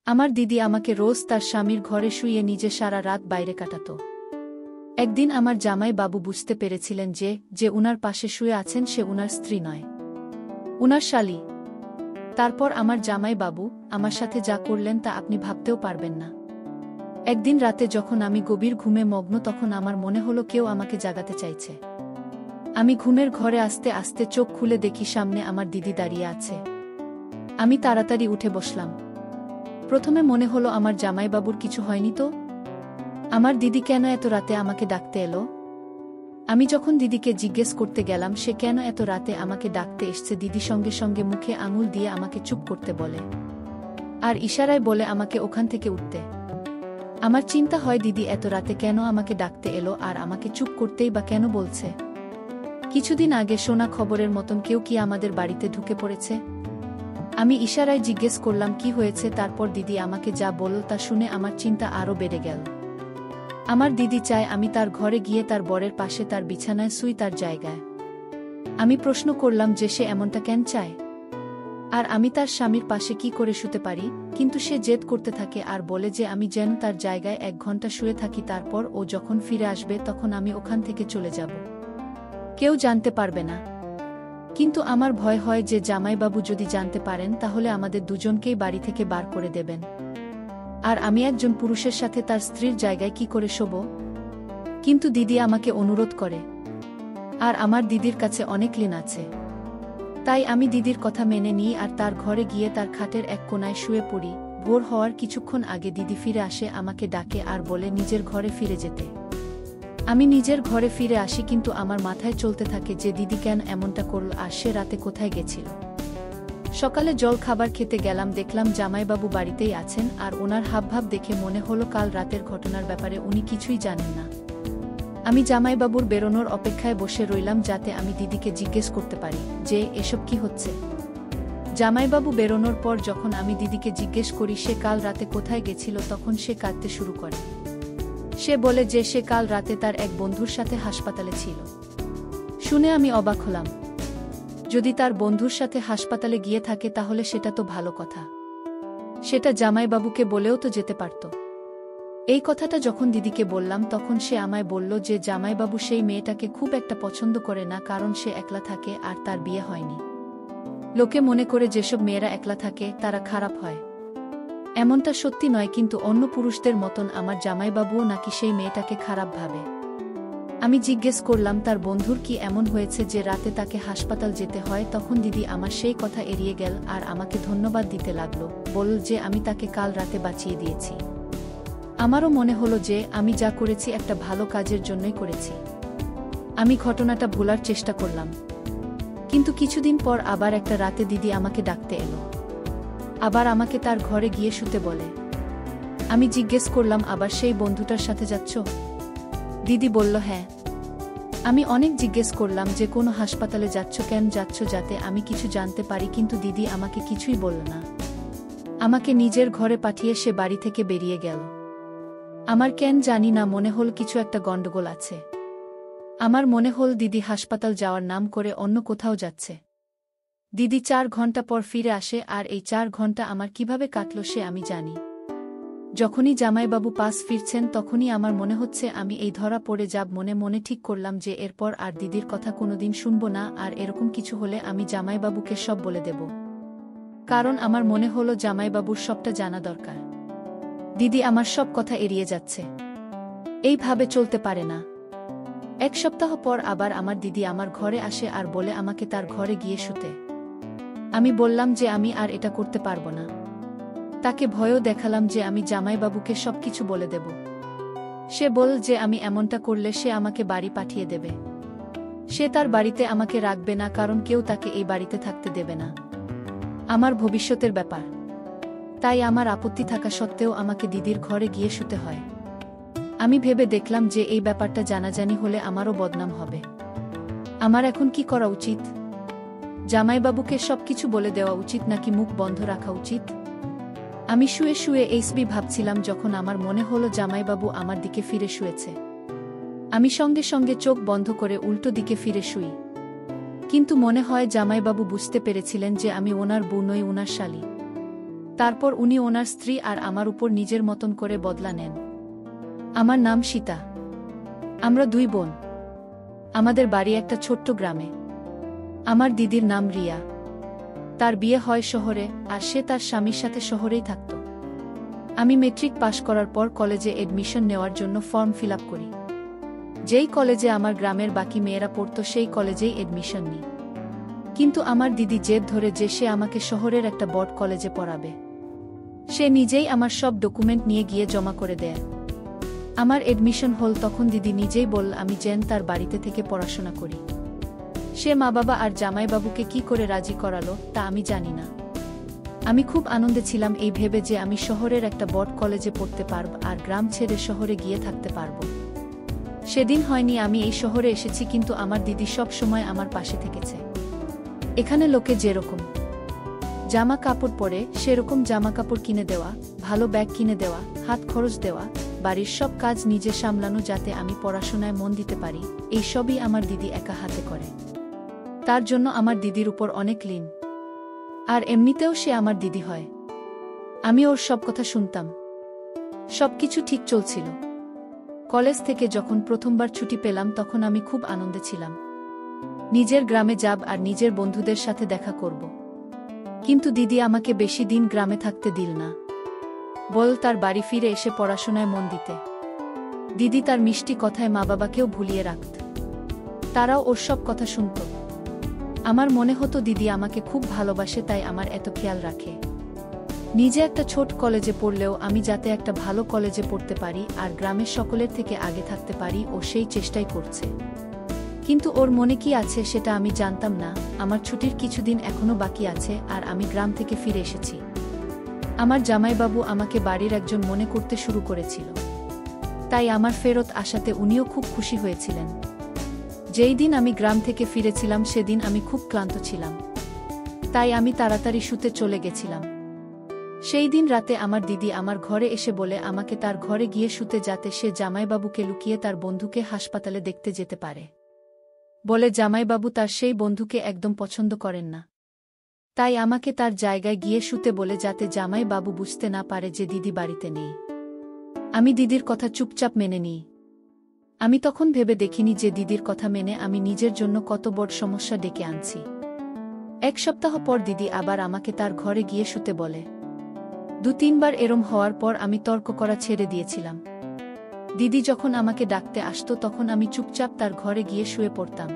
আমার দিদি আমাকে রোজ তার স্বামীর ঘরে শুইয়ে নিজে সারা রাত বাইরে কাটাত। একদিন আমার জামাই বাবু বুঝতে পেরেছিলেন যে উনার পাশে শুয়ে আছেন সে উনার স্ত্রী নয়, উনার শালী। তারপর আমার জামাই বাবু আমার সাথে যা করলেন তা আপনি ভাবতেও পারবেন না। একদিন রাতে যখন আমি গভীর ঘুমে মগ্ন তখন আমার মনে হলো কেউ আমাকে জাগাতে চাইছে। আমি ঘুমের ঘরে আস্তে আস্তে চোখ খুলে দেখি সামনে আমার দিদি দাঁড়িয়ে আছে। আমি তাড়াতাড়ি উঠে বসলাম। প্রথমে মনে হলো আমার জামাইবাবুর কিছু হয়নি তো, আমার দিদি কেন এত রাতে আমাকে ডাকতে এলো। আমি যখন দিদিকে জিজ্ঞেস করতে গেলাম সে কেন এত রাতে আমাকে ডাকতে এসছে, দিদি সঙ্গে সঙ্গে মুখে আঙুল দিয়ে আমাকে চুপ করতে বলে আর ইশারায় বলে আমাকে ওখান থেকে উঠতে। আমার চিন্তা হয় দিদি এত রাতে কেন আমাকে ডাকতে এলো আর আমাকে চুপ করতেই বা কেন বলছে। কিছুদিন আগে শোনা খবরের মতন কেউ কি আমাদের বাড়িতে ঢুকে পড়েছে। আমি ইশারায় জিজ্ঞেস করলাম কি হয়েছে, তারপর দিদি আমাকে যা বলল তা শুনে আমার চিন্তা আরও বেড়ে গেল। আমার দিদি চায় আমি তার ঘরে গিয়ে তার বরের পাশে তার বিছানায় শুই, তার জায়গায়। আমি প্রশ্ন করলাম যে সে এমনটা কেন চায় আর আমি তার স্বামীর পাশে কি করে শুতে পারি, কিন্তু সে জেদ করতে থাকে আর বলে যে আমি যেন তার জায়গায় 1 ঘন্টা শুয়ে থাকি, তারপর ও যখন ফিরে আসবে তখন আমি ওখান থেকে চলে যাব, কেউ জানতে পারবে না। কিন্তু আমার ভয় হয় যে জামাইবাবু যদি জানতে পারেন তাহলে আমাদের দুজনকেই বাড়ি থেকে বার করে দেবেন, আর আমি একজন পুরুষের সাথে তার স্ত্রীর জায়গায় কি করে শোব। কিন্তু দিদি আমাকে অনুরোধ করে আর আমার দিদির কাছে অনেক ঋণ আছে, তাই আমি দিদির কথা মেনে নিই আর তার ঘরে গিয়ে তার খাটের এক কোণায় শুয়ে পড়ি। ভোর হওয়ার কিছুক্ষণ আগে দিদি ফিরে আসে, আমাকে ডাকে আর বলে নিজের ঘরে ফিরে যেতে। আমি নিজের ঘরে ফিরে আসি, কিন্তু আমার মাথায় চলতে থাকে যে দিদি কেন এমনটা করল আর সে রাতে কোথায় গেছিল। সকালে জল খাবার খেতে গেলাম, দেখলাম জামাইবাবু বাড়িতেই আছেন আর ওনার হাবভাব দেখে মনে হলো কাল রাতের ঘটনার ব্যাপারে উনি কিছুই জানেন না। আমি জামাইবাবুর বেরোনোর অপেক্ষায় বসে রইলাম যাতে আমি দিদিকে জিজ্ঞেস করতে পারি যে এসব কি হচ্ছে। জামাইবাবু বেরোনোর পর যখন আমি দিদিকে জিজ্ঞেস করি সে কাল রাতে কোথায় গেছিল, তখন সে কাঁদতে শুরু করে। সে বলে যে সে কাল রাতে তার এক বন্ধুর সাথে হাসপাতালে ছিল। শুনে আমি অবাক হলাম। যদি তার বন্ধুর সাথে হাসপাতালে গিয়ে থাকে তাহলে সেটা তো ভালো কথা, সেটা জামাইবাবুকে বলেও তো যেতে পারত। এই কথাটা যখন দিদিকে বললাম তখন সে আমায় বলল যে জামাইবাবু সেই মেয়েটাকে খুব একটা পছন্দ করে না, কারণ সে একলা থাকে আর তার বিয়ে হয়নি। লোকে মনে করে যেসব মেয়েরা একলা থাকে তারা খারাপ হয়। এমনটা সত্যি নয়, কিন্তু অন্য পুরুষদের মতন আমার জামাইবাবুও নাকি সেই মেয়েটাকে খারাপ ভাবে। আমি জিজ্ঞেস করলাম তার বন্ধুর কি এমন হয়েছে যে রাতে তাকে হাসপাতাল যেতে হয়, তখন দিদি আমার সেই কথা এড়িয়ে গেল আর আমাকে ধন্যবাদ দিতে লাগলো, বলল যে আমি তাকে কাল রাতে বাঁচিয়ে দিয়েছি। আমারও মনে হলো যে আমি যা করেছি একটা ভালো কাজের জন্যই করেছি। আমি ঘটনাটা ভোলার চেষ্টা করলাম, কিন্তু কিছুদিন পর আবার একটা রাতে দিদি আমাকে ডাকতে এলো, আবার আমাকে তার ঘরে গিয়ে শুতে বলে। আমি জিজ্ঞেস করলাম আবার সেই বন্ধুটার সাথে যাচ্ছ? দিদি বলল হ্যাঁ। আমি অনেক জিজ্ঞেস করলাম যে কোনো হাসপাতালে যাচ্ছ, কেন যাচ্ছ, যাতে আমি কিছু জানতে পারি, কিন্তু দিদি আমাকে কিছুই বলল না। আমাকে নিজের ঘরে পাঠিয়ে সে বাড়ি থেকে বেরিয়ে গেল। আমার কেন জানি না মনে হল কিছু একটা গন্ডগোল আছে। আমার মনে হল দিদি হাসপাতাল যাওয়ার নাম করে অন্য কোথাও যাচ্ছে। দিদি 4 ঘন্টা পর ফিরে আসে আর এই 4 ঘন্টা আমার কিভাবে কাটল সে আমি জানি। যখনই জামাইবাবু পাশ ফিরছেন তখনই আমার মনে হচ্ছে আমি এই ধরা পড়ে যাব। মনে মনে ঠিক করলাম যে এরপর আর দিদির কথা কোনোদিন শুনব না, আর এরকম কিছু হলে আমি জামাইবাবুকে সব বলে দেব, কারণ আমার মনে হলো জামাইবাবুর সবটা জানা দরকার। দিদি আমার সব কথা এড়িয়ে যাচ্ছে, এইভাবে চলতে পারে না। 1 সপ্তাহ পর আবার আমার দিদি আমার ঘরে আসে আর বলে আমাকে তার ঘরে গিয়ে শুতে। আমি বললাম যে আমি আর এটা করতে পারবো না। তাকে ভয়ও দেখালাম যে আমি জামাইবাবুকে সবকিছু বলে দেব। সে বলল যে আমি এমনটা করলে সে আমাকে বাড়ি পাঠিয়ে দেবে, সে তার বাড়িতে আমাকে রাখবে না, কারণ কেউ তাকে এই বাড়িতে থাকতে দেবে না। আমার ভবিষ্যতের ব্যাপার, তাই আমার আপত্তি থাকা সত্ত্বেও আমাকে দিদির ঘরে গিয়ে শুতে হয়। আমি ভেবে দেখলাম যে এই ব্যাপারটা জানাজানি হলে আমারও বদনাম হবে। আমার এখন কি করা উচিত? জামাইবাবুকে সবকিছু বলে দেওয়া উচিত নাকি মুখ বন্ধ রাখা উচিত? আমি শুয়ে শুয়ে এইসবই ভাবছিলাম যখন আমার মনে হলো জামাইবাবু আমার দিকে ফিরে শুয়েছে। আমি সঙ্গে সঙ্গে চোখ বন্ধ করে উল্টো দিকে ফিরে শুই, কিন্তু মনে হয় জামাইবাবু বুঝতে পেরেছিলেন যে আমি ওনার বউ নই, ওনার শালী। তারপর উনি ওনার স্ত্রী আর আমার উপর নিজের মতন করে বদলা নেন। আমার নাম সীতা। আমরা 2 বোন। আমাদের বাড়ি একটা ছোট্ট গ্রামে। আমার দিদির নাম রিয়া। তার বিয়ে হয় শহরে, আর সে তার স্বামীর সাথে শহরেই থাকত। আমি মেট্রিক পাশ করার পর কলেজে এডমিশন নেওয়ার জন্য ফর্ম ফিল আপ করি। যেই কলেজে আমার গ্রামের বাকি মেয়েরা পড়ত সেই কলেজেই এডমিশন নিই। কিন্তু আমার দিদি জেদ ধরে যে সে আমাকে শহরের একটা বড় কলেজে পড়াবে। সে নিজেই আমার সব ডকুমেন্ট নিয়ে গিয়ে জমা করে দেয়। আমার এডমিশন হল তখন দিদি নিজেই বলল আমি যেন তার বাড়িতে থেকে পড়াশোনা করি। সে মা বাবা আর জামাইবাবুকে কি করে রাজি করালো তা আমি জানি না। আমি খুব আনন্দে ছিলাম এই ভেবে যে আমি শহরের একটা বড় কলেজে পড়তে পারব আর গ্রাম ছেড়ে শহরে গিয়ে থাকতে পারব। সেদিন হয়নি আমি এই শহরে এসেছি, কিন্তু আমার দিদি সব সময় আমার পাশে থেকেছে। এখানে লোকে যেরকম জামা কাপড় পরে সেরকম জামা কাপড় কিনে দেওয়া, ভালো ব্যাগ কিনে দেওয়া, হাত খরচ দেওয়া, বাড়ির সব কাজ নিজে সামলানো যাতে আমি পড়াশোনায় মন দিতে পারি, এই সবই আমার দিদি একা হাতে করে। তার জন্য আমার দিদির উপর অনেক ঋণ। আর এমনিতেও সে আমার দিদি হয়। আমি ওর সব কথা শুনতাম। সবকিছু ঠিক চলছিল। কলেজ থেকে যখন প্রথমবার ছুটি পেলাম তখন আমি খুব আনন্দে ছিলাম। নিজের গ্রামে যাব আর নিজের বন্ধুদের সাথে দেখা করব। কিন্তু দিদি আমাকে বেশি দিন গ্রামে থাকতে দিল না। বল তার বাড়ি ফিরে এসে পড়াশোনায় মন দিতে। দিদি তার মিষ্টি কথায় মা বাবাকেও ভুলিয়ে রাখত। তারাও ওর সব কথা শুনত। আমার মনে হতো দিদি আমাকে খুব ভালোবাসে, তাই আমার এত খেয়াল রাখে। নিজে একটা ছোট কলেজে পড়লেও আমি যাতে একটা ভালো কলেজে পড়তে পারি আর গ্রামের সকলের থেকে আগে থাকতে পারি, ও সেই চেষ্টাই করছে। কিন্তু ওর মনে কি আছে সেটা আমি জানতাম না। আমার ছুটির কিছুদিন এখনো বাকি আছে আর আমি গ্রাম থেকে ফিরে এসেছি। আমার জামাইবাবু আমাকে বাড়ির একজন মনে করতে শুরু করেছিল, তাই আমার ফেরত আসাতে উনিও খুব খুশি হয়েছিলেন। যেই দিন আমি গ্রাম থেকে ফিরেছিলাম সেদিন আমি খুব ক্লান্ত ছিলাম, তাই আমি তাড়াতাড়ি শুতে চলে গেছিলাম। সেই দিন রাতে আমার দিদি আমার ঘরে এসে বলে আমাকে তার ঘরে গিয়ে শুতে, যাতে সে জামাইবাবুকে লুকিয়ে তার বন্ধুকে হাসপাতালে দেখতে যেতে পারে। বলে জামাইবাবু তার সেই বন্ধুকে একদম পছন্দ করেন না, তাই আমাকে তার জায়গায় গিয়ে শুতে বলে, যাতে জামাইবাবু বুঝতে না পারে যে দিদি বাড়িতে নেই। আমি দিদির কথা চুপচাপ মেনে নিই। আমি তখন ভেবে দেখিনি যে দিদির কথা মেনে আমি নিজের জন্য কত বড় সমস্যা ডেকে আনছি। 1 সপ্তাহ পর দিদি আবার আমাকে তার ঘরে গিয়ে শুতে বলে। 2-3 বার এরম হওয়ার পর আমি তর্ক করা ছেড়ে দিয়েছিলাম। দিদি যখন আমাকে ডাকতে আসতো তখন আমি চুপচাপ তার ঘরে গিয়ে শুয়ে পড়তাম।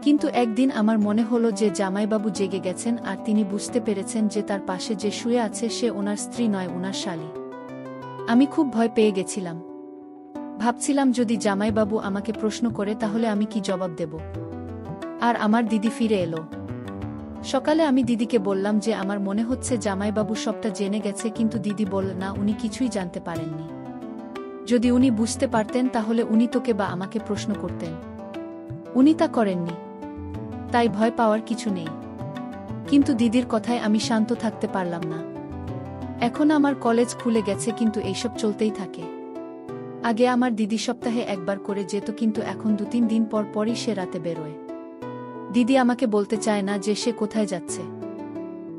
কিন্তু একদিন আমার মনে হলো যে জামাইবাবু জেগে গেছেন আর তিনি বুঝতে পেরেছেন যে তার পাশে যে শুয়ে আছে সে ওনার স্ত্রী নয়, ওনার শালী। আমি খুব ভয় পেয়ে গেছিলাম। ভাবছিলাম যদি জামাইবাবু আমাকে প্রশ্ন করে তাহলে আমি কি জবাব দেব। আর আমার দিদি ফিরে এলো। সকালে আমি দিদিকে বললাম যে আমার মনে হচ্ছে জামাইবাবু সবটা জেনে গেছে, কিন্তু দিদি বলল না, উনি কিছুই জানতে পারেননি। যদি উনি বুঝতে পারতেন তাহলে উনি তোকে বা আমাকে প্রশ্ন করতেন। উনি তা করেননি, তাই ভয় পাওয়ার কিছু নেই। কিন্তু দিদির কথায় আমি শান্ত থাকতে পারলাম না। এখন আমার কলেজ খুলে গেছে, কিন্তু এইসব চলতেই থাকে। আগে আমার দিদি সপ্তাহে একবার করে যেত, কিন্তু এখন 2-3 দিন পর পরই সে রাতে বেরোয়। দিদি আমাকে বলতে চায় না যে সে কোথায় যাচ্ছে।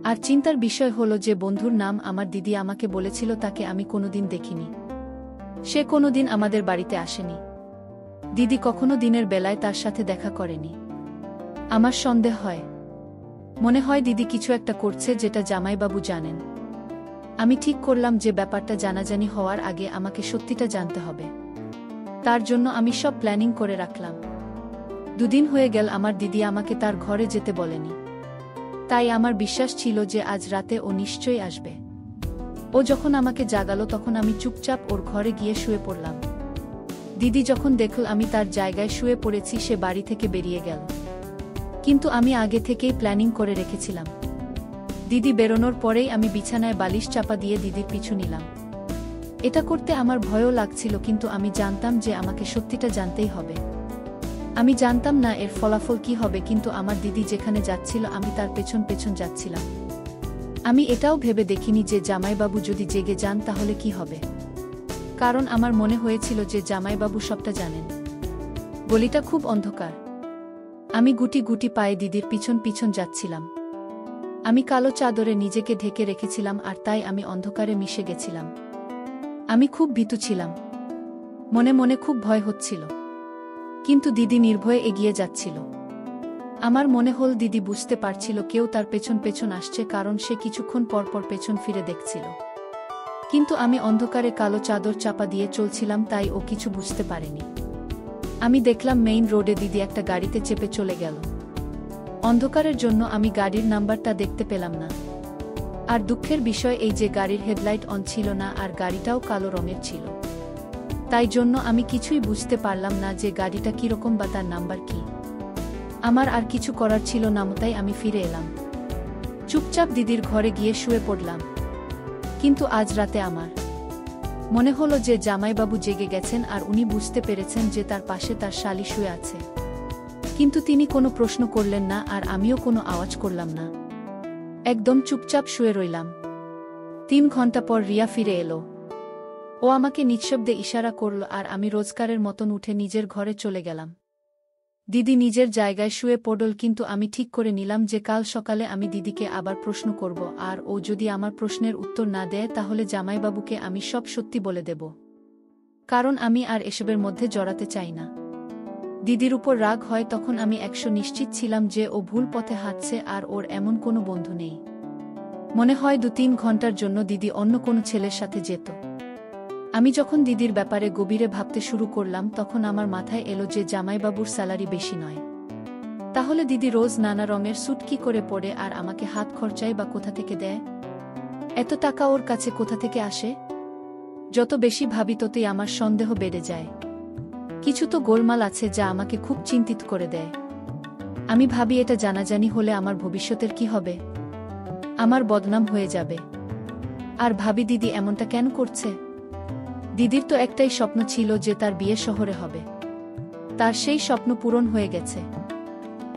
আর চিন্তার বিষয় হলো যে বন্ধুর নাম আমার দিদি আমাকে বলেছিল তাকে আমি কোনোদিন দেখিনি। সে কোনোদিন আমাদের বাড়িতে আসেনি। দিদি কখনো দিনের বেলায় তার সাথে দেখা করেনি। আমার সন্দেহ হয়, মনে হয় দিদি কিছু একটা করছে যেটা জামাইবাবু জানেন। আমি ঠিক করলাম যে ব্যাপারটা জানাজানি হওয়ার আগে আমাকে সত্যিটা জানতে হবে। তার জন্য আমি সব প্ল্যানিং করে রাখলাম। 2 দিন হয়ে গেল আমার দিদি আমাকে তার ঘরে যেতে বলেনি, তাই আমার বিশ্বাস ছিল যে আজ রাতে ও নিশ্চয়ই আসবে। ও যখন আমাকে জাগালো তখন আমি চুপচাপ ওর ঘরে গিয়ে শুয়ে পড়লাম। দিদি যখন দেখল আমি তার জায়গায় শুয়ে পড়েছি সে বাড়ি থেকে বেরিয়ে গেল। কিন্তু আমি আগে থেকেই প্ল্যানিং করে রেখেছিলাম। দিদি বেরোনোর পরেই আমি বিছানায় বালিশ চাপা দিয়ে দিদির পিছু নিলাম। এটা করতে আমার ভয়ও লাগছিল, কিন্তু আমি জানতাম যে আমাকে সত্যিটা জানতেই হবে। আমি জানতাম না এর ফলাফল কি হবে, কিন্তু আমার দিদি যেখানে যাচ্ছিল আমি তার পেছন পেছন যাচ্ছিলাম। আমি এটাও ভেবে দেখিনি যে জামাইবাবু যদি জেগে যান তাহলে কি হবে, কারণ আমার মনে হয়েছিল যে জামাইবাবু সবটা জানেন। গলিটা খুব অন্ধকার। আমি গুটি গুটি পায়ে দিদির পিছন পিছন যাচ্ছিলাম। আমি কালো চাদরে নিজেকে ঢেকে রেখেছিলাম আর তাই আমি অন্ধকারে মিশে গেছিলাম। আমি খুব ভীতু ছিলাম। মনে মনে খুব ভয় হচ্ছিল। কিন্তু দিদি নির্ভয়ে এগিয়ে যাচ্ছিল। আমার মনে হল দিদি বুঝতে পারছিল কেউ তার পেছন পেছন আসছে, কারণ সে কিছুক্ষণ পরপর পেছন ফিরে দেখছিল। কিন্তু আমি অন্ধকারে কালো চাদর চাপা দিয়ে চলছিলাম, তাই ও কিছু বুঝতে পারেনি। আমি দেখলাম মেইন রোডে দিদি একটা গাড়িতে চেপে চলে গেল। অন্ধকারের জন্য আমি গাড়ির নাম্বারটা দেখতে পেলাম না। আর দুঃখের বিষয় এই যে গাড়ির হেডলাইট অন ছিল না, আর গাড়িটাও কালো রঙের ছিল। তাই জন্য আমি কিছুই বুঝতে পারলাম না যে গাড়িটা কিরকম বা তার নাম্বার কি। আমার আর কিছু করার ছিল না, তাই আমি ফিরে এলাম। চুপচাপ দিদির ঘরে গিয়ে শুয়ে পড়লাম। কিন্তু আজ রাতে আমার মনে হলো যে জামাইবাবু জেগে গেছেন আর উনি বুঝতে পেরেছেন যে তার পাশে তার শালি শুয়ে আছে। কিন্তু তিনি কোনো প্রশ্ন করলেন না, আর আমিও কোনো আওয়াজ করলাম না। একদম চুপচাপ শুয়ে রইলাম। 3 ঘন্টা পর রিয়া ফিরে এলো। ও আমাকে নিঃশব্দে ইশারা করল আর আমি রোজকারের মতন উঠে নিজের ঘরে চলে গেলাম। দিদি নিজের জায়গায় শুয়ে পড়ল, কিন্তু আমি ঠিক করে নিলাম যে কাল সকালে আমি দিদিকে আবার প্রশ্ন করব, আর ও যদি আমার প্রশ্নের উত্তর না দেয় তাহলে জামাইবাবুকে আমি সব সত্যি বলে দেব। কারণ আমি আর এসবের মধ্যে জড়াতে চাই না। দিদির উপর রাগ হয় তখন আমি 100 নিশ্চিত ছিলাম যে ও ভুল পথে হাঁটছে আর ওর এমন কোনো বন্ধু নেই। মনে হয় 2-3 ঘন্টার জন্য দিদি অন্য কোনো ছেলের সাথে যেত। আমি যখন দিদির ব্যাপারে গভীরে ভাবতে শুরু করলাম তখন আমার মাথায় এলো যে জামাইবাবুর স্যালারি বেশি নয়। তাহলে দিদি রোজ নানা রঙের স্যুট কি করে পরে আর আমাকে হাত খরচাই বা কোথা থেকে দেয়? এত টাকা ওর কাছে কোথা থেকে আসে? যত বেশি ভাবি ততই আমার সন্দেহ বেড়ে যায়। কিছু তো গোলমাল আছে যা আমাকে খুব চিন্তিত করে দেয়। আমি ভাবি এটা জানাজানি হলে আমার ভবিষ্যতের কি হবে? আমার বদনাম হয়ে যাবে। আর ভাবি দিদি এমনটা কেন করছে? দিদির তো একটাই স্বপ্ন ছিল যে তার বিয়ে শহরে হবে। তার সেই স্বপ্ন পূরণ হয়ে গেছে।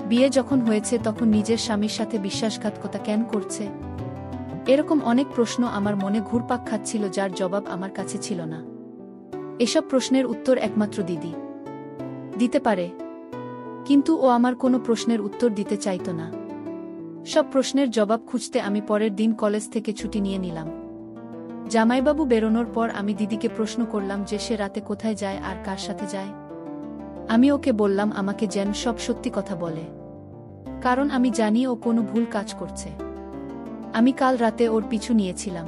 বিয়ে যখন হয়েছে তখন নিজের স্বামীর সাথে বিশ্বাসঘাতকতা কেন করছে? এরকম অনেক প্রশ্ন আমার মনে ঘুরপাক খাচ্ছিল, যার জবাব আমার কাছে ছিল না। এসব প্রশ্নের উত্তর একমাত্র দিদি দিতে পারে। কিন্তু ও আমার কোনো প্রশ্নের উত্তর দিতে চাইত না। সব প্রশ্নের জবাব খুঁজতে আমি পরের দিন কলেজ থেকে ছুটি নিয়ে নিলাম। জামাইবাবু বেরোনোর পর আমি দিদিকে প্রশ্ন করলাম যে সে রাতে কোথায় যায় আর কার সাথে যায়। আমি ওকে বললাম আমাকে যেন সব সত্যি কথা বলে, কারণ আমি জানি ও কোনো ভুল কাজ করছে। আমি কাল রাতে ওর পিছু নিয়েছিলাম।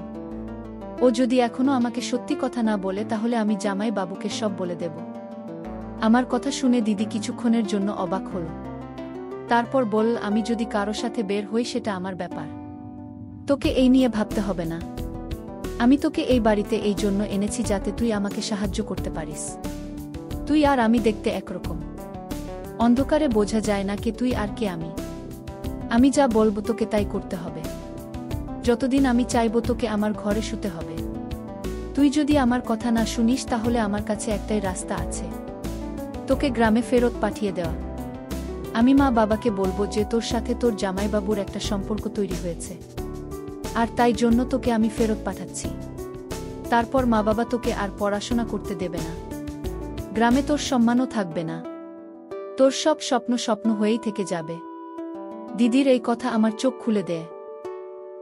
ও যদি এখনো আমাকে সত্যি কথা না বলে তাহলে আমি জামাইবাবুকে সব বলে দেব। আমার কথা শুনে দিদি কিছুক্ষণের জন্য অবাক হল। তারপর বলল, আমি যদি কারো সাথে বের হই সেটা আমার ব্যাপার। তোকে এই নিয়ে ভাবতে হবে না। আমি তোকে এই বাড়িতে এই জন্য এনেছি যাতে তুই আমাকে সাহায্য করতে পারিস। তুই আর আমি দেখতে একরকম। অন্ধকারে বোঝা যায় না কে তুই আর কে আমি। আমি যা বলবো তোকে তাই করতে হবে। যতদিন আমি চাইবো তোকে আমার ঘরে শুতে হবে। তুই যদি আমার কথা না শুনিস তাহলে আমার কাছে একটাই রাস্তা আছে, তোকে গ্রামে ফেরত পাঠিয়ে দেওয়া। আমি মা বাবাকে বলবো যে তোর সাথে তোর জামাইবাবুর একটা সম্পর্ক তৈরি হয়েছে, আর তাই জন্য তোকে আমি ফেরত পাঠাচ্ছি। তারপর মা বাবা তোকে আর পড়াশোনা করতে দেবে না। গ্রামে তোর সম্মানও থাকবে না। তোর সব স্বপ্ন স্বপ্ন হয়েই থেকে যাবে। দিদির এই কথা আমার চোখ খুলে দেয়।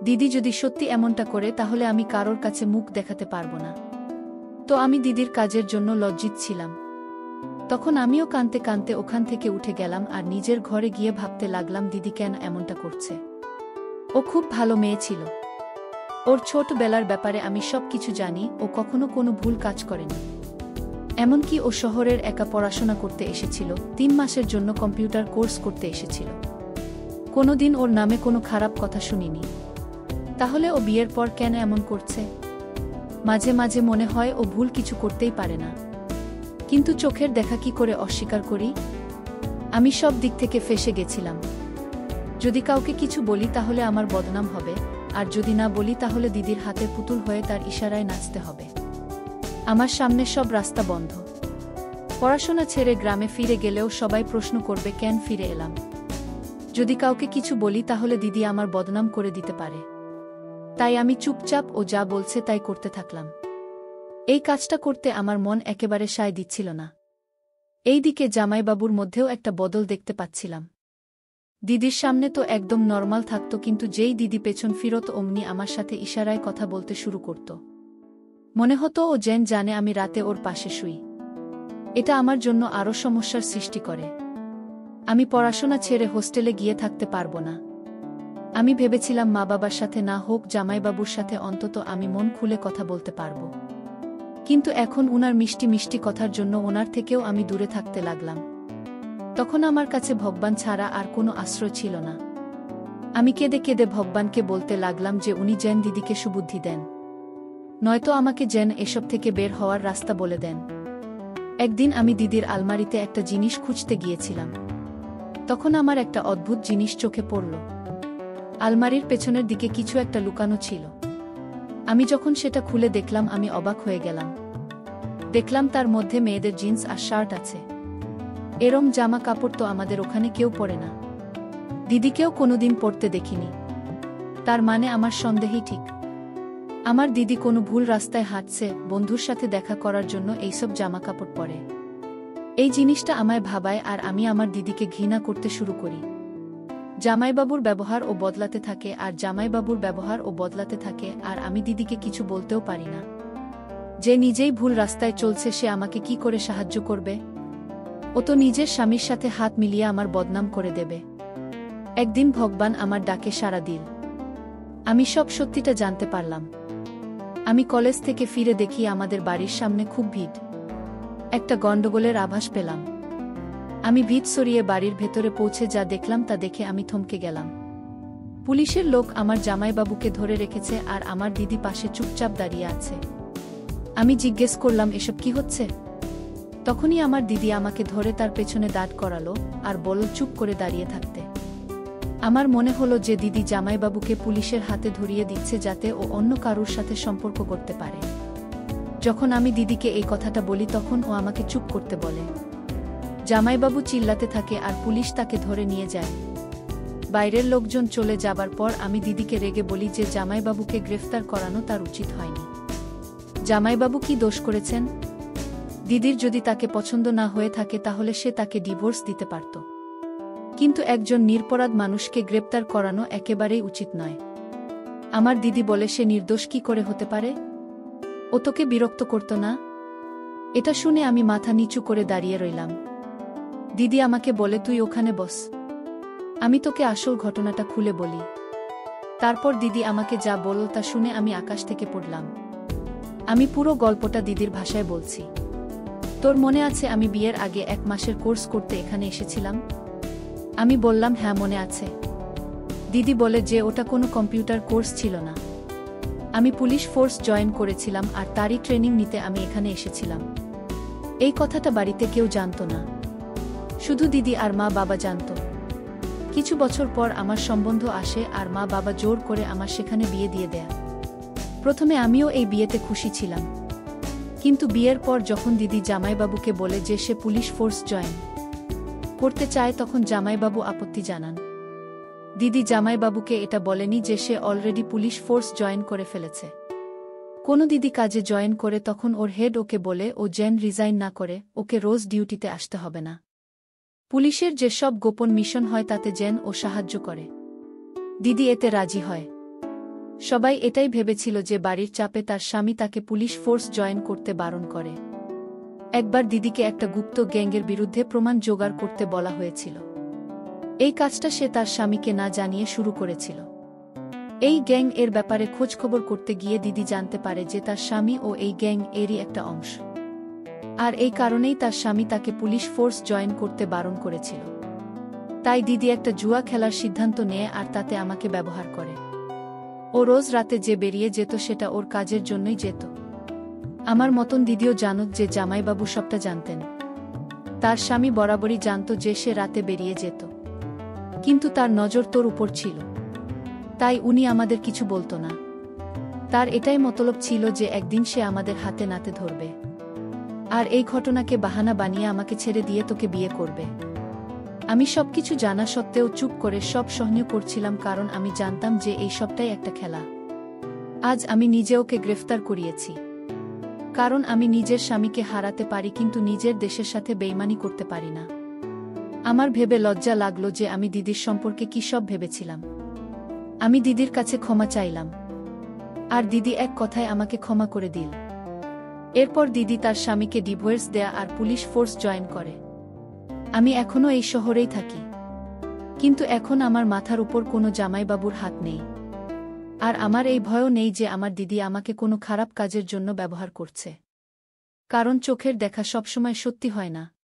দিদি যদি সত্যি এমনটা করে তাহলে আমি কারোর কাছে মুখ দেখাতে পারবো না। তো আমি দিদির কাজের জন্য লজ্জিত ছিলাম। তখন আমিও কাঁদতে কাঁদতে ওখান থেকে উঠে গেলাম আর নিজের ঘরে গিয়ে ভাবতে লাগলাম দিদি কেন এমনটা করছে। ও খুব ভালো মেয়ে ছিল। ওর ছোটবেলার ব্যাপারে আমি সব কিছু জানি। ও কখনো কোনো ভুল কাজ করেনি। এমনকি ও শহরের একা পড়াশোনা করতে এসেছিল, 3 মাসের জন্য কম্পিউটার কোর্স করতে এসেছিল। কোনোদিন ওর নামে কোনো খারাপ কথা শুনিনি। তাহলে ও বিয়ের পর কেন এমন করছে? মাঝে মাঝে মনে হয় ও ভুল কিছু করতেই পারে না, কিন্তু চোখের দেখা কি করে অস্বীকার করি? আমি সব দিক থেকে ফেঁসে গেছিলাম। যদি কাউকে কিছু বলি তাহলে আমার বদনাম হবে, আর যদি না বলি তাহলে দিদির হাতের পুতুল হয়ে তার ইশারায় নাচতে হবে। আমার সামনে সব রাস্তা বন্ধ। পড়াশোনা ছেড়ে গ্রামে ফিরে গেলেও সবাই প্রশ্ন করবে কেন ফিরে এলাম। যদি কাউকে কিছু বলি তাহলে দিদি আমার বদনাম করে দিতে পারে। তাই আমি চুপচাপ ও যা বলছে তাই করতে থাকলাম। এই কাজটা করতে আমার মন একেবারে সায় দিচ্ছিল না। এই দিকে জামাইবাবুর মধ্যেও একটা বদল দেখতে পাচ্ছিলাম। দিদির সামনে তো একদম নর্মাল থাকতো, কিন্তু যেই দিদি পেছন ফিরত অমনি আমার সাথে ইশারায় কথা বলতে শুরু করত। মনে হতো ও যেন জানে আমি রাতে ওর পাশে শুই। এটা আমার জন্য আরও সমস্যার সৃষ্টি করে। আমি পড়াশোনা ছেড়ে হোস্টেলে গিয়ে থাকতে পারবো না। আমি ভেবেছিলাম মা বাবার সাথে না হোক জামাইবাবুর সাথে অন্তত আমি মন খুলে কথা বলতে পারবো। কিন্তু এখন উনার মিষ্টি মিষ্টি কথার জন্য ওনার থেকেও আমি দূরে থাকতে লাগলাম। তখন আমার কাছে ভগবান ছাড়া আর কোনো আশ্রয় ছিল না। আমি কেঁদে কেঁদে ভগবানকে বলতে লাগলাম যে উনি যেন দিদিকে সুবুদ্ধি দেন, নয়তো আমাকে যেন এসব থেকে বের হওয়ার রাস্তা বলে দেন। একদিন আমি দিদির আলমারিতে একটা জিনিস খুঁজতে গিয়েছিলাম। তখন আমার একটা অদ্ভুত জিনিস চোখে পড়ল। আলমারির পেছনের দিকে কিছু একটা লুকানো ছিল। আমি যখন সেটা খুলে দেখলাম আমি অবাক হয়ে গেলাম। দেখলাম তার মধ্যে মেয়েদের জিন্স আর শার্ট আছে। এরম জামা কাপড় তো আমাদের ওখানে কেউ পরে না, দিদিকেও কোনোদিন পরতে দেখিনি। তার মানে আমার সন্দেহই ঠিক। আমার দিদি কোনো ভুল রাস্তায় হাঁটছে, বন্ধুর সাথে দেখা করার জন্য এইসব জামা কাপড় পরে। এই জিনিসটা আমায় ভাবায় আর আমি আমার দিদিকে ঘৃণা করতে শুরু করি। জামাইবাবুর ব্যবহার ও বদলাতে থাকে আর জামাইবাবুর ব্যবহার ও বদলাতে থাকে, আর আমি দিদিকে কিছু বলতেও পারি না। যে নিজেই ভুল রাস্তায় চলছে সে আমাকে কি করে সাহায্য করবে? ও তো নিজের স্বামীর সাথে হাত মিলিয়ে আমার বদনাম করে দেবে। একদিন ভগবান আমার ডাকে সাড়া দিল। আমি সব সত্যিটা জানতে পারলাম। আমি কলেজ থেকে ফিরে দেখি আমাদের বাড়ির সামনে খুব ভিড়। একটা গণ্ডগোলের আভাস পেলাম। আমি ভিড় সরিয়ে বাড়ির ভেতরে পৌঁছে যা দেখলাম তা দেখে আমি থমকে গেলাম। পুলিশের লোক আমার জামাইবাবুকে ধরে রেখেছে আর আমার দিদি পাশে চুপচাপ দাঁড়িয়ে আছে। আমি জিজ্ঞেস করলাম, এসব কি হচ্ছে? তখনই আমার দিদি আমাকে ধরে তার পেছনে দাঁড় করালো আর বলল চুপ করে দাঁড়িয়ে থাকতে। আমার মনে হলো যে দিদি জামাইবাবুকে পুলিশের হাতে ধরিয়ে দিচ্ছে যাতে ও অন্য কারুর সাথে সম্পর্ক করতে পারে। যখন আমি দিদিকে এই কথাটা বলি তখন ও আমাকে চুপ করতে বলে। জামাইবাবু চিল্লাতে থাকে আর পুলিশ তাকে ধরে নিয়ে যায়। বাইরের লোকজন চলে যাবার পর আমি দিদিকে রেগে বলি যে জামাইবাবুকে গ্রেফতার করানো তার উচিত হয়নি। জামাইবাবু কি দোষ করেছেন? দিদির যদি তাকে পছন্দ না হয়ে থাকে তাহলে সে তাকে ডিভোর্স দিতে পারত, কিন্তু একজন নিরপরাধ মানুষকে গ্রেপ্তার করানো একেবারেই উচিত নয়। আমার দিদি বলে, সে নির্দোষ কি করে হতে পারে? ও তোকে বিরক্ত করত না? এটা শুনে আমি মাথা নিচু করে দাঁড়িয়ে রইলাম। দিদি আমাকে বলে, তুই ওখানে বস, আমি তোকে আসল ঘটনাটা খুলে বলি। তারপর দিদি আমাকে যা বলল তা শুনে আমি আকাশ থেকে পড়লাম। আমি পুরো গল্পটা দিদির ভাষায় বলছি। তোর মনে আছে আমি বিয়ের আগে 1 মাসের কোর্স করতে এখানে এসেছিলাম? আমি বললাম, হ্যাঁ মনে আছে। দিদি বলে যে ওটা কোনো কম্পিউটার কোর্স ছিল না। আমি পুলিশ ফোর্স জয়েন করেছিলাম আর তারই ট্রেনিং নিতে আমি এখানে এসেছিলাম। এই কথাটা বাড়িতে কেউ জানত না, শুধু দিদি আর মা বাবা জানত। কিছু বছর পর আমার সম্বন্ধ আসে আর মা বাবা জোর করে আমার সেখানে বিয়ে দিয়ে দেয়। প্রথমে আমিও এই বিয়েতে খুশি ছিলাম, কিন্তু বিয়ের পর যখন দিদি জামাইবাবুকে বলে যে সে পুলিশ ফোর্স জয়েন করতে চায় তখন জামাইবাবু আপত্তি জানান। দিদি জামাইবাবুকে এটা বলেনি যে সে অলরেডি পুলিশ ফোর্স জয়েন করে ফেলেছে। কোনো দিদি কাজে জয়েন করে তখন ওর হেড ওকে বলে ও যেন রিজাইন না করে, ওকে রোজ ডিউটিতে আসতে হবে না। পুলিশের যে সব গোপন মিশন হয় তাতে যেন ও সাহায্য করে। দিদি এতে রাজি হয়। সবাই এটাই ভেবেছিল যে বাড়ির চাপে তার স্বামী তাকে পুলিশ ফোর্স জয়েন করতে বারণ করে। একবার দিদিকে একটা গুপ্ত গ্যাংয়ের বিরুদ্ধে প্রমাণ জোগাড় করতে বলা হয়েছিল। এই কাজটা সে তার স্বামীকে না জানিয়ে শুরু করেছিল। এই গ্যাং এর ব্যাপারে খোঁজখবর করতে গিয়ে দিদি জানতে পারে যে তার স্বামী ও এই গ্যাং এরই একটা অংশ, আর এই কারণেই তার স্বামী তাকে পুলিশ ফোর্স জয়েন করতে বারণ করেছিল। তাই দিদি একটা জুয়া খেলার সিদ্ধান্ত নেয় আর তাতে আমাকে ব্যবহার করে। ও রোজ রাতে যে বেরিয়ে যেত সেটা ওর কাজের জন্যই যেত। আমার মতন দিদিও জানত যে জামাইবাবু সবটা জানতেন। তার স্বামী বরাবরই জানত যে সে রাতে বেরিয়ে যেত, কিন্তু তার নজর তোর উপর ছিল, তাই উনি আমাদের কিছু বলতো না। তার এটাই মতলব ছিল যে একদিন সে আমাদের হাতে নাতে ধরবে আর এই ঘটনাকে বাহানা বানিয়ে আমাকে ছেড়ে দিয়ে তোকে বিয়ে করবে। আমি সবকিছু জানা সত্ত্বেও চুপ করে সব সহ্য করছিলাম, কারণ আমি জানতাম যে এই সবটাই একটা খেলা। আজ আমি নিজে ওকে গ্রেফতার করিয়েছি, কারণ আমি নিজের স্বামীকে হারাতে পারি কিন্তু নিজের দেশের সাথে বেইমানি করতে পারি না। আমার ভেবে লজ্জা লাগলো যে আমি দিদির সম্পর্কে কী সব ভেবেছিলাম। আমি দিদির কাছে ক্ষমা চাইলাম। আর দিদি এক কথায় আমাকে ক্ষমা করে দিল। এরপর দিদি তার স্বামীকে ডিভোর্স দেয়া আর পুলিশ ফোর্স জয়েন করে। আমি এখনও এই শহরেই থাকি। কিন্তু এখন আমার মাথার উপর কোনো জামাইবাবুর হাত নেই। আর আমার এই ভয়ও নেই যে আমার দিদি আমাকে কোনো খারাপ কাজের জন্য ব্যবহার করছে। কারণ চোখের দেখা সবসময় সত্যি হয় না।